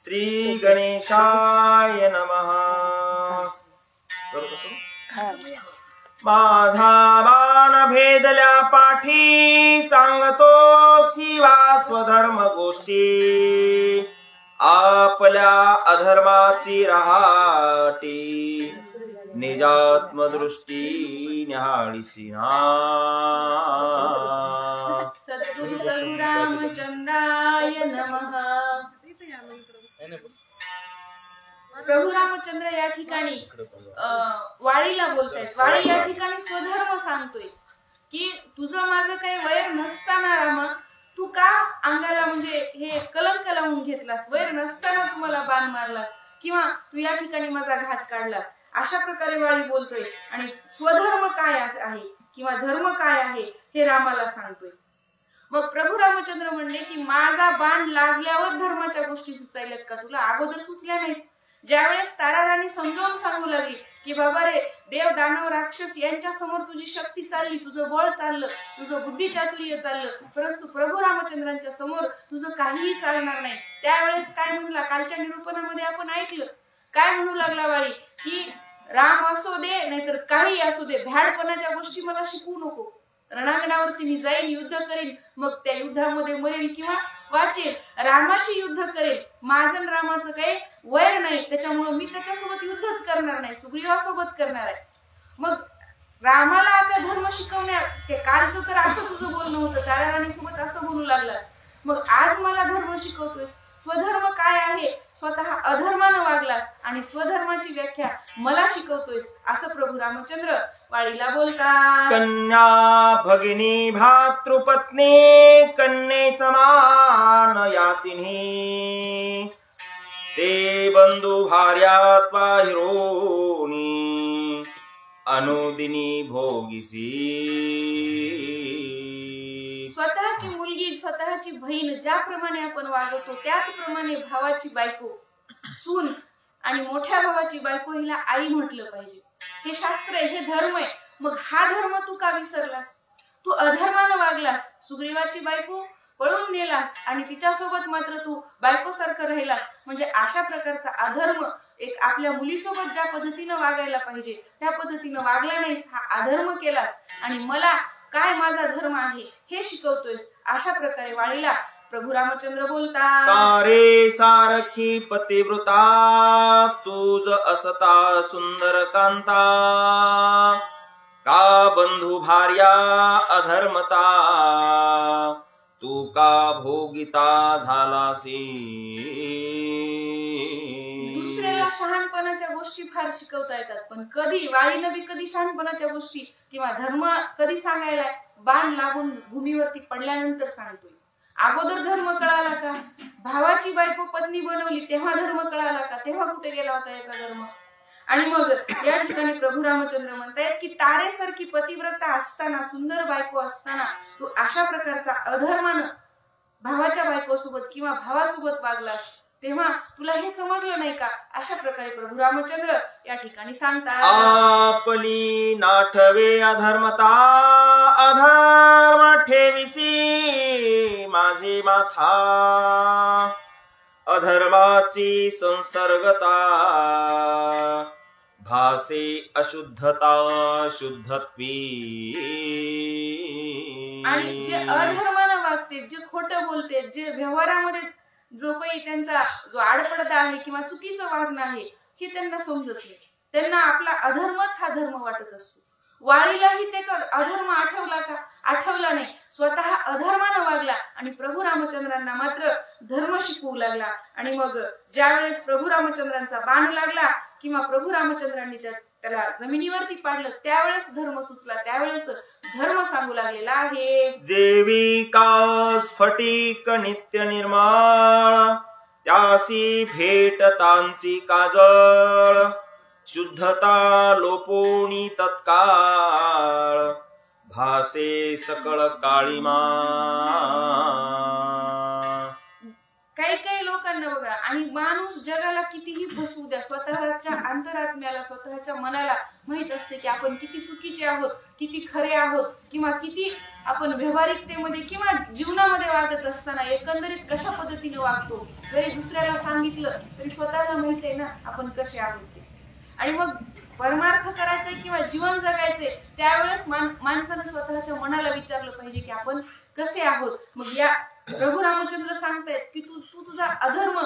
श्री गणेशाय नमः। माझा बाण भेदल्या पाठी, सांगतो शिवा स्वधर्म गोष्टी, आपल्या अधर्माची रहाटी, निजात्मदृष्टी न्याहाळीसिना। सद्गुरु रामचंद्राय नमः। प्रभू रामचंद्र या ठिकाणी वाळीला बोलतायत। वाळी या ठिकाणी स्वधर्म सांगतोय की तुझं माझं काही वैर नसताना रामा तू का अंगाला म्हणजे हे कलंक लावून घेतलास, वैर नसताना तू मला बाण मारलास किंवा तू या ठिकाणी माझा घात काढलास, अशा प्रकारे वाळी बोलतोय। आणि स्वधर्म काय आहे किंवा धर्म काय आहे हे रामाला सांगतोय। मग प्रभू रामचंद्र म्हणले की माझा बाण लागल्यावर धर्माच्या गोष्टी सुचायल्यात का तुला, अगोदर सुचल्या नाहीत। ज्यावेळेस ताराराणी समजावून सांगू लागली की बाबा रे, देव दानव राक्षस यांच्या समोर तुझी शक्ती चालली, तुझं बळ चाललं, तुझं बुद्धी चातुर्य चाललं, परंतु प्रभू रामचंद्रांच्या समोर तुझं काहीही चालणार नाही। त्यावेळेस काय म्हणला, कालच्या निरूपणामध्ये आपण ऐकलं, काय म्हणू लागला वाळी की राम असो दे नाहीतर काही असू दे, भ्याडपणाच्या गोष्टी मला शिकवू नको। रणांगणावरती मी जाईन, युद्ध करीन, मग त्या युद्धामध्ये मरेल किंवा वाचेल, रामाशी युद्ध करेल, माझं रामाचं काही वैर नाही, त्याच्यामुळे मी त्याच्यासोबत युद्धच करणार नाही, सुग्रीवासोबत करणार आहे। मग रामाला आता धर्म शिकवण्या, ते कालचं तर असं तुझं बोलणं होतं, ताराराणी सोबत असं बोलू लागलास, मग आज मला धर्म शिकवतोयस। स्वधर्म काय आहे, स्वतः अधर्मानं वागलास आणि स्वधर्माची व्याख्या मला शिकवतोयस, असं प्रभू रामचंद्र वाळीला बोलतात। कन्या भगिनी भातृपत्नी, कन्ये समान या तिन्ही, ते बंधू भार्यात्वा हिरोनी, अनुदिनी भोगिसी। स्वतःची मुलगी, स्वतःची बहीण ज्याप्रमाणे आपण वागवतो त्याचप्रमाणे भावाची बायको, सून आणि मोठ्या भावाची बायको हिला आई म्हटलं पाहिजे। हे शास्त्र आहे, हे धर्म आहे। मग हा धर्म तू का विसरलास, तू अधर्मानं वागलास, सुग्रीवाची बायको पळून नेलास आणि तिच्यासोबत मात्र तू बायको सारखं राहिलास, म्हणजे अशा प्रकारचा अधर्म, एक आपल्या मुलीसोबत ज्या पद्धतीनं वागायला पाहिजे त्या पद्धतीनं वागला नाहीस, हा अधर्म केलास आणि मला काय माझा धर्म आहे हे शिकवतोयस, अशा प्रकारे वाळीला प्रभू रामचंद्र बोलतात। तारे सारखी पतिव्रता, तुझ असता सुंदर कांता, का बंधू भार्या अधर्मता, तू का भोगिता झालासी। दुसऱ्याला शहाणपणाच्या गोष्टी फार शिकवता येतात, पण कधी वाळीनं बी कधी शहाणपणाच्या गोष्टी किंवा धर्म कधी सांगायला, बाण लागून भूमीवरती पडल्यानंतर सांगतोय। अगोदर धर्म कळाला का, भावाची बायको पत्नी बनवली तेव्हा धर्म कळाला का, तेव्हा कुठे गेला होता याचा धर्म। आणि मग या ठिकाणी प्रभू रामचंद्र म्हणतायत की तारेसारखी पतिव्रता असताना, सुंदर बायको असताना तू अशा प्रकारचा अधर्मानं भावाच्या बायकोसोबत किंवा भावासोबत वागलास, तेव्हा तुला हे समजलं नाही का, अशा प्रकारे प्रभू रामचंद्र या ठिकाणी सांगतात। आपली नाठवे अधर्मता, अधर्म ठेविसी माझे माथा, अधर्माची संसर्गता, भासे अशुद्धता शुद्धत्वी। आणि जे अधर्मानं वागते, जे खोटं बोलते, जे व्यवहारामध्ये जो काही त्यांचा जो आडपडदा आहे किंवा चुकीचं वागणं आहे हे त्यांना समजत नाही, त्यांना आपला अधर्मच हा धर्म वाटत असतो। वाळीलाही त्याचा अधर्म आठवला का, आठवला नाही, स्वतः अधर्मानं वागला आणि प्रभू रामचंद्रांना मात्र धर्म शिकवू लागला। आणि मग ज्यावेळेस प्रभू रामचंद्रांचा बाण लागला किंवा प्रभू रामचंद्रांनी त्याला जमिनीवरती पाडलं, त्यावेळेस धर्म सुचला, त्यावेळेस धर्म सांगू लागलेला आहे। जेवी का स्फटिक नित्य निर्माळ, त्यासी भेटतांची काजळ, शुद्धता लोपोनी तत्काळ, भासे सकळ काळीमा। काही काही लोकांना बघा, आणि माणूस जगाला कितीही फसवू द्या, स्वतःच्या अंतरात्म्याला, स्वतःच्या मनाला माहित असते की आपण किती चुकीचे आहोत, किती खरे आहोत, किंवा किती आपण व्यवहारिकतेमध्ये किंवा जीवनामध्ये वागत असताना एकंदरीत कशा पद्धतीने वागतो. जरी दुसऱ्याला सांगितलं तरी स्वतःला माहित आहे ना आपण कसे आहोत ते. आणि मग परमार्थ करायचंय किंवा जीवन जगायचंय त्यावेळेस माणसानं स्वतःच्या मनाला विचारलं पाहिजे की आपण कसे आहोत. मग या प्रभू रामचंद्र सांगतायत की तू तुझा अधर्म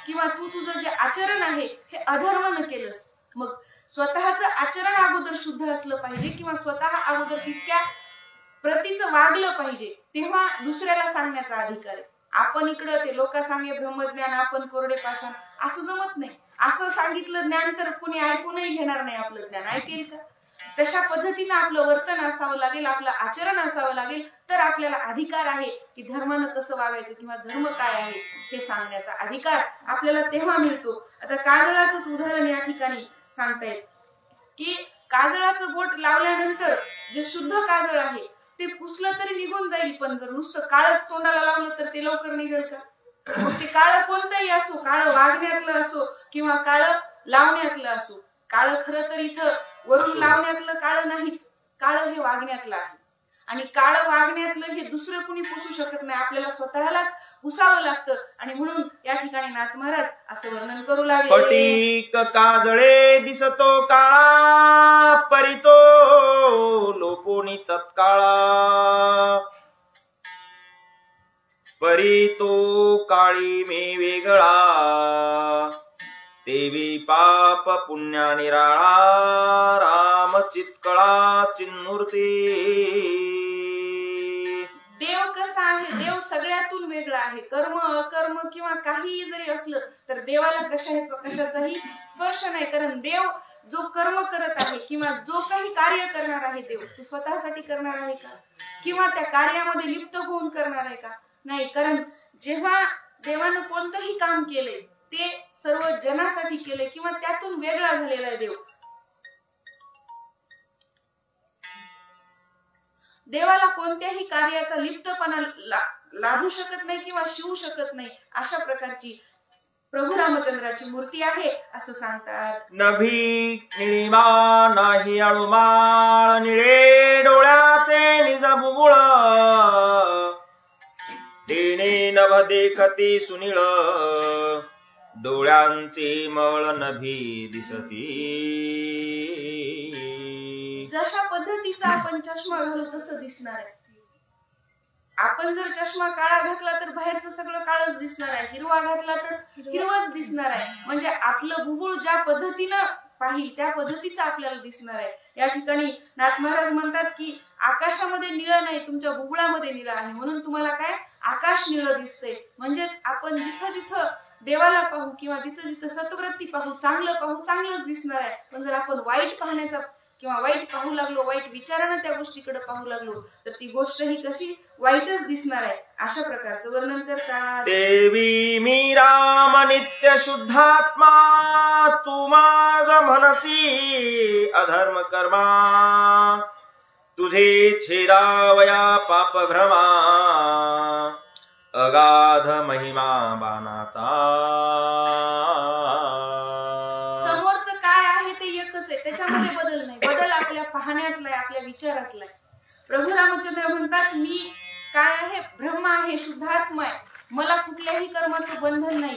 किंवा तू तुझं जे आचरण आहे हे अधर्म न केलंस. मग स्वतःचं आचरण अगोदर शुद्ध असलं पाहिजे किंवा स्वतः अगोदर तितक्या प्रतीचं वागलं पाहिजे, तेव्हा दुसऱ्याला सांगण्याचा अधिकार आहे. आपण इकडं ते लोक सांगे ब्रह्मज्ञान, आपण कोरडे पाषाण, असं जमत नाही. असं सांगितलं ज्ञान तर कोणी ऐकूनही घेणार नाही. आपलं ज्ञान ऐकेल का? तशा पद्धतीनं आपलं वर्तन असावं लागेल, आपलं आचरण असावं लागेल, तर आपल्याला अधिकार आहे की धर्मानं कसं वागायचं किंवा धर्म काय आहे हे सांगण्याचा अधिकार आपल्याला तेव्हा मिळतो. आता काजळाचंच उदाहरण या ठिकाणी सांगतायत की काजळाचं बोट लावल्यानंतर जे शुद्ध काजळ आहे ते पुसलं तरी निघून जाईल, पण जर नुसतं काळच तोंडाला लावलं तर ते लवकर निघेल का? मग ते काळ कोणतंही असो, काळ वागण्यातलं असो किंवा काळ लावण्यातलं असो. काळ खरं तर इथं वरून लावण्यातलं काळ नाहीच, काळ हे वागण्यातलं आहे. आणि काळ वागण्यातलं हे दुसरं कुणी पुसू शकत नाही, आपल्याला स्वतःलाच पुसावं लागतं. आणि म्हणून या ठिकाणी नाथ महाराज असं वर्णन करू लागले. स्फटिक काजळे दिसतो काळा, परितो लोपोनी तत्काळा. परितो काळी मे वेगळा, देवी पाप पुण्या निराळा. राम चित्कळा चिन्मूर्ती. देव कसा आहे? देव सगळ्यातून वेगळा आहे. कर्म अकर्म किंवा काहीही जरी असलं तर देवाला कशाचाही स्पर्श नाही. कारण देव जो कर्म करत आहे किंवा जो काही कार्य करणार आहे देव ते स्वतःसाठी करणार आहे का? किंवा त्या कार्यामध्ये लिप्त होऊन करणार आहे का? नाही. कारण जेव्हा देवानं कोणतंही काम केलंय ते सर्व जनासाठी केलंय किंवा त्यातून वेगळा झालेला आहे देव. देवाला कोणत्याही कार्याचा लिप्तपणा लाभू शकत नाही किंवा शिवू शकत नाही. अशा प्रकारची प्रभू रामचंद्राची मूर्ती आहे असं सांगतात. नभी निळीमा नाही अळुमाळ, निळे डोळ्याचे निज बुबुळ. तेने नभ देखती सुनीळ, डोळ्यांचे मळ नभी दिसती. जशा पद्धतीचा आपण चष्मा घालू तसं दिसणार आहे. आपण जर चष्मा काळा घातला तर बाहेरचं सगळं काळच दिसणार आहे, हिरवा घातला तर हिरवाच दिसणार आहे. म्हणजे आपलं बुबुळ ज्या पद्धतीनं पाहिल त्या पद्धतीचं आपल्याला दिसणार आहे. या ठिकाणी नाथ महाराज म्हणतात की आकाशामध्ये निळं नाही, तुमच्या बुबुळामध्ये निळं आहे, म्हणून तुम्हाला काय आकाश निळं दिसतंय. म्हणजेच आपण जिथं जिथं देवाला पाहू किंवा जिथं जिथं सत्वृत्ती पाहू, चांगलं पाहू, चांगलंच दिसणार आहे. पण जर आपण वाईट पाहण्याचा किंवा वाईट पाहू लागलो, वाईट विचारानं त्या गोष्टीकडे पाहू लागलो तर ती गोष्ट ही कशी वाईटच दिसणार आहे. अशा प्रकारचं वर्णन करतात. देवी मी राम नित्य शुद्धात्मा, तू माझ मनसी अधर्म कर्मा. तुझे छेदावया पाप भ्रमा, अगाध महिमा बाणाचा. समोरचं काय आहे ते एकच आहे, त्याच्यामध्ये बदल नाही. बदल आपल्या पाहण्यातला आहे, आपल्या विचारातला आहे. प्रभू रामचंद्र म्हणतात मी काय आहे? ब्रह्म आहे, शुद्धात्मा आहे. मला कुठल्याही कर्माचं बंधन नाही.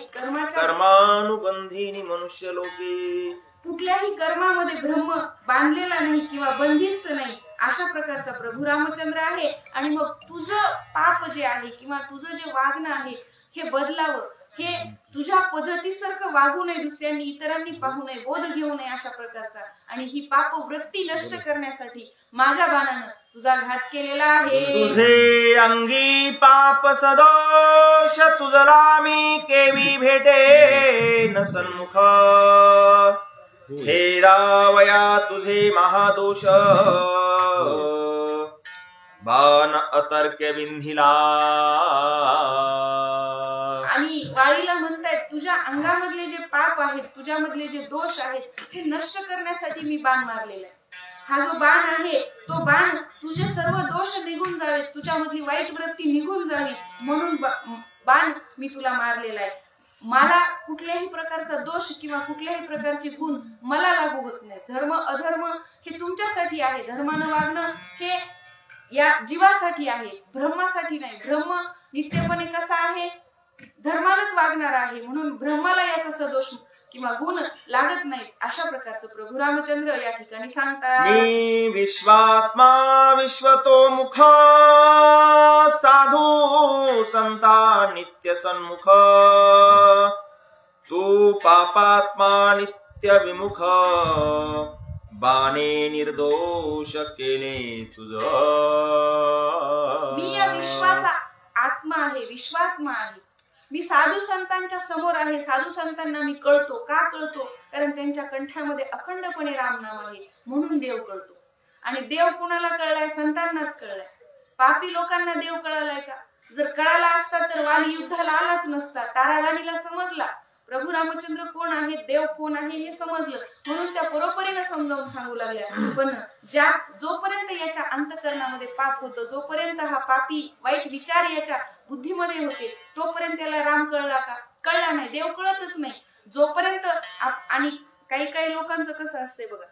कर्मानुबंधिनी मनुष्य लोके. कुठल्याही कर्मामध्ये ब्रह्म बांधलेला नाही किंवा बंदिस्त नाही. अशा प्रकारचा प्रभू रामचंद्र आहे. आणि मग तुझं पाप जे आहे किंवा तुझं जे वागणं आहे हे बदलावं, हे तुझ्या पद्धतीसारखं वागू नये, दुसऱ्यांनी इतरांनी पाहू नये, बोध घेऊ नये अशा प्रकारचा. आणि ही पाप वृत्ती नष्ट करण्यासाठी माझ्या बाणानं तुझा घात केलेला आहे. तुझे अंगी पाप सदोष, तुझला मी केवी भेटे न सन्मुख. छेदावया तुझे महादोष, बाण अतर्क्य बिंधिला. आणि वाळीला म्हणतायत तुझ्या अंगामधले जे पाप आहेत, तुझ्यामधले जे दोष आहेत हे नष्ट करण्यासाठी मी बाण मारलेला आहे. हा जो बाण आहे तो बाण तुझे सर्व दोष निघून जावेत, तुझ्यामधली वाईट वृत्ती निघून जावी म्हणून बाण मी तुला मारलेला आहे. मला कुठल्याही प्रकारचा दोष किंवा कुठल्याही प्रकारचे गुण मला लागू होत नाही. धर्म अधर्म हे तुमच्यासाठी आहे. धर्मानं वागणं हे या जीवासाठी आहे, ब्रह्मासाठी नाही. ब्रह्म नित्यपणे कसा आहे, धर्मानच वागणार आहे, म्हणून ब्रह्माला याचा सदोष किंवा गुण लागत नाहीत. अशा प्रकारचं प्रभू रामचंद्र या ठिकाणी सांगतात. मी विश्वात्मा विश्वतोमुख साधू संता नित्य सन्मुख तू पापात्मा नित्य विमुख बाणे निर्दोष केले तुझ. मी या विश्वाचा आत्मा आहे, विश्वात्मा आहे. मी साधू संतांच्या समोर आहे. साधू संतांना मी कळतो. का कळतो? कारण त्यांच्या कंठामध्ये अखंडपणे रामनाम आहे, म्हणून देव कळतो. आणि देव कुणाला कळलाय? संतांनाच कळलाय. पापी लोकांना देव कळलाय का? जर कळाला असता तर वाली युद्धाला आलाच नसता. ताराराणीला समजला प्रभू रामचंद्र कोण आहे, देव कोण आहे हे समजलं, म्हणून त्या बरोबरीनं समजावून सांगू लागल्या. पण जोपर्यंत याच्या अंतःकरणामध्ये पाप होतं, जोपर्यंत हा पापी वाईट विचार याच्या बुद्धीमध्ये होते, तोपर्यंत त्याला राम कळला का? कळला नाही. देव कळतच नाही जोपर्यंत. आणि काही काही लोकांचं कसं असतंय बघा,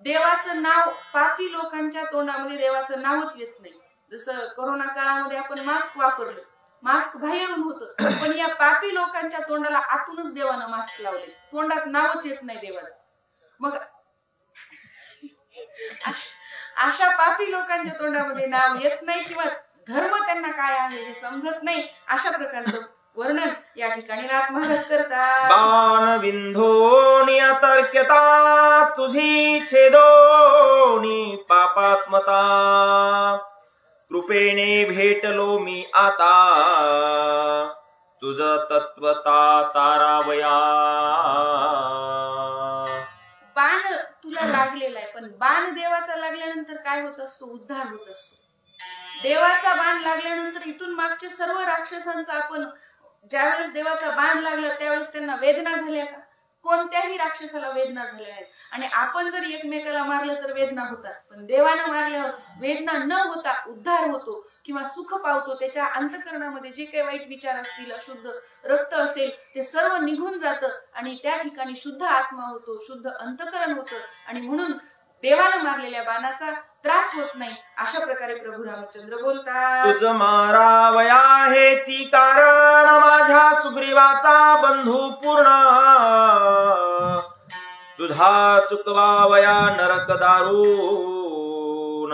देवाचं नाव पापी लोकांच्या तोंडामध्ये देवाचं नावच येत नाही. जसं कोरोना काळामध्ये आपण मास्क वापरलं, मास्क बाहेरून होतं, पण या पापी लोकांच्या तोंडाला आतूनच देवानं मास्क लावले, तोंडात नावच येत नाही देवाचं. मग अशा पापी लोकांच्या तोंडामध्ये नाव येत नाही किंवा धर्म त्यांना काय आहे हे समजत नाही. अशा प्रकारचं वर्णन या ठिकाणी नाथ महाराज करतात. बाण बिंधोनी अतर्क्यता तुझी छेदोनी पापात्मता कृपेने भेटलो मी आता तुझ तत्वता तारावया. बाण तुला लागलेला आहे, पण बाण देवाचा लागल्यानंतर काय होत असतो? उद्धार होत असतो. देवाचा बाण लागल्यानंतर इथून मागच्या सर्व राक्षसांचा आपण ज्यावेळेस देवाचा बाण लागला त्यावेळेस त्यांना वेदना झाल्या का? कोणत्याही राक्षसाला वेदना झाल्या नाहीत. आणि आपण जर एकमेकाला मारलं तर वेदना होतात, पण देवानं मारल्यावर वेदना न होता उद्धार होतो किंवा सुख पावतो. त्याच्या अंतःकरणामध्ये जे काही वाईट विचार असतील, अशुद्ध रक्त असेल, ते सर्व निघून जातं आणि त्या ठिकाणी शुद्ध आत्मा होतो, शुद्ध अंतःकरण होतं. आणि म्हणून देवानं मारलेल्या बाणाचा त्रास होत नाही. अशा प्रकारे प्रभू रामचंद्र बोलतात. तुझ मारावया हेची कारण माझ्या सुग्रीवाचा बंधू पूर्ण तुझा चुकवावया नरक दारुण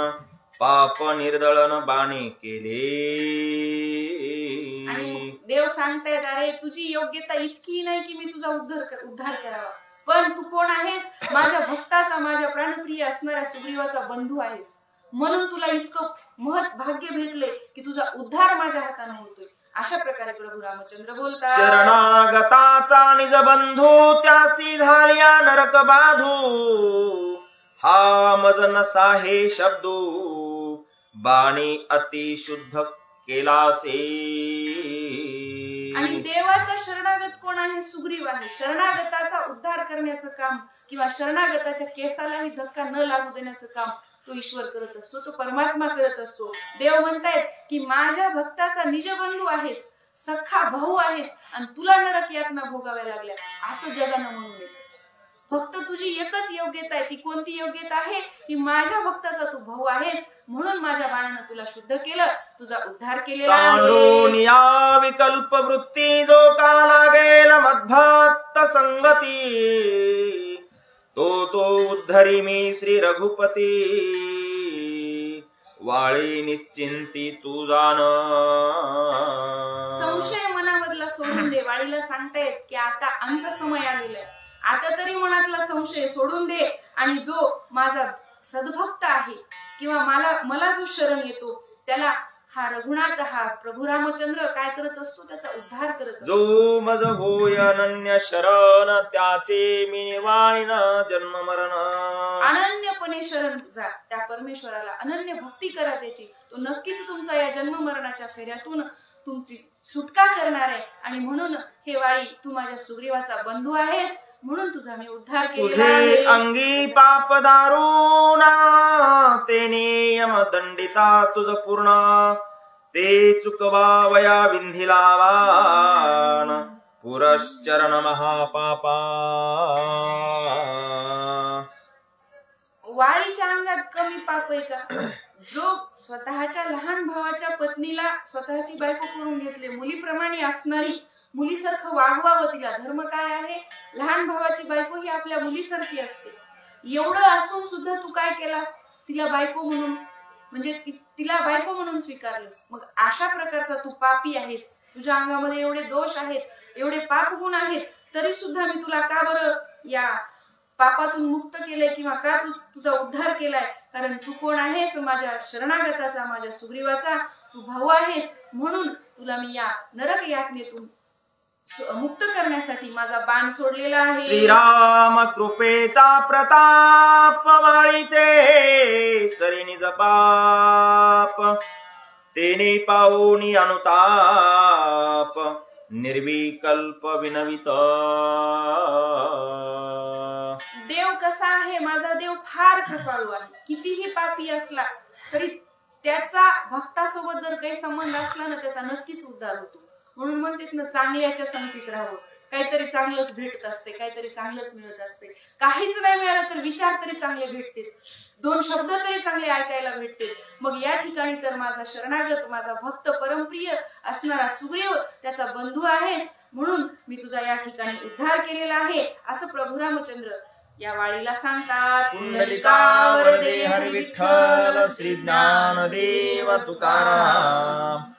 पाप निर्दळन बाणे केले. आणि देव सांगतायत, अरे तुझी योग्यता इतकी नाही की मी तुझा उद्धार करावा, पण तू कोण आहेस? माझ्या भक्ताचा, माझ्या प्राणप्रिय असणाऱ्या सुग्रीवाचा बंधू आहेस, म्हणून तुला इतकं महत् भाग्य भेटले की तुझा उद्धार माझ्या हाताने होतोय. अशा प्रकारे प्रभू रामचंद्र बोलतात. शरणागताचा निज बंधू त्यासी झाल्या नरक बाधू हा मज नसा हे शब्दू बाणी अति शुद्ध केलासे. आणि देवाचा शरणागत कोण आहे? सुग्रीव आहे. शरणागताचा उद्धार करण्याचं काम किंवा शरणागताच्या केसालाही धक्का न लागू देण्याचं काम तो ईश्वर करत असतो, तो परमात्मा करत असतो. देव म्हणतायत की माझ्या भक्ताचा निजबंधू आहेस, सख्खा भाऊ आहेस, आणि तुला नरक यातना भोगाव्या लागल्या असं जगानं म्हणू नये. फक्त तुझी एकच योग्यता आहे. ती कोणती योग्यता आहे? की माझ्या भक्ताचा तू भाऊ आहेस, म्हणून माझ्या बाणानं तुला शुद्ध केलं, तुझा उद्धार केलेला आहे. या विकल्प वृत्ती जो का लागेल मद्भक्त संगती तो उद्धरी मी श्री रघुपती वाळी निश्चिंती तू जाण. संशय मनामधला सोडून दे. वाळीला सांगतायत की आता अंत समय आलेला आहे, आता तरी मनातला संशय सोडून दे आणि जो माझा सद्भक्त आहे किंवा मला जो शरण येतो त्याला हा रघुनाथ, हा प्रभू रामचंद्र काय करत असतो? त्याचा उद्धार करत असतो. जो मज होय अनन्य शरण त्याचे मी निवाळीन जन्म मरण. अनन्यपणे शरण जा त्या परमेश्वराला, अनन्य भक्ती करा त्याची, तो नक्कीच तुमचा या जन्म मरणाच्या फेऱ्यातून तुमची सुटका करणार आहे. आणि म्हणून हे वाळी, तू माझ्या सुग्रीवाचा बंधू आहेस, म्हणून तुझा मी उद्धार केला आहे. तुझे अंगी पाप दारुणा तेने यम दंडिता तुझ पूर्ण ते चुकवावया विंधिलावान पुरश्चरण महापापा. वाळीच्या अंगात कमी पाप आहे का? जो स्वतःच्या लहान भावाच्या पत्नीला स्वतःची बायको करून घेतले, मुलीप्रमाणे असणारी, मुलीसारखं वागवावं तिला. धर्म काय आहे? लहान भावाची बायको ही आपल्या मुलीसारखी असते. एवढं असून सुद्धा तू काय केलास? तिला बायको म्हणून, म्हणजे तिला बायको म्हणून स्वीकारलंस. मग अशा प्रकारचा तू पापी आहेस. तुझ्या अंगामध्ये एवढे दोष आहेत, एवढे पाप गुण आहेत, तरी सुद्धा मी तुला का बरं या पापातून मुक्त केलंय किंवा का तुझा उद्धार केलाय? कारण तू कोण आहेस? माझ्या शरणागताचा, माझ्या सुग्रीवाचा तू भाऊ आहेस. म्हणून तुला मी या नरक यातनेतून मुक्त करण्यासाठी माझा बाण सोडलेला आहे. श्रीराम कृपेचा प्रताप वाळीचे सरी निज पाप. तेने पाऊनी अनुताप निर्विकल्प विनवित. देव कसा आहे? माझा देव फार कृपाळू आहे. कितीही पापी असला तरी त्याचा भक्तासोबत जर काही संबंध असला ना, त्याचा नक्कीच उद्धार होतो. म्हणून म्हणतात ना, चांगल्याच्या संगतीत राहावं. काहीतरी चांगलंच भेटत असते, काहीतरी चांगलंच मिळत असते. काहीच नाही मिळालं तर विचार तरी चांगले भेटते, दोन शब्द तरी चांगले ऐकायला भेटते. मग या ठिकाणी तर माझा शरणागत, माझा भक्त, परमप्रिय असणारा सुग्रीव त्याचा बंधू आहेस. म्हणून मी तुझा या ठिकाणी उद्धार केलेला आहे, असं प्रभू रामचंद्र या वाळीला सांगतात. पुंडलिकावर दे हरी विठ्ठल, श्री ज्ञानदेव तुकाराम.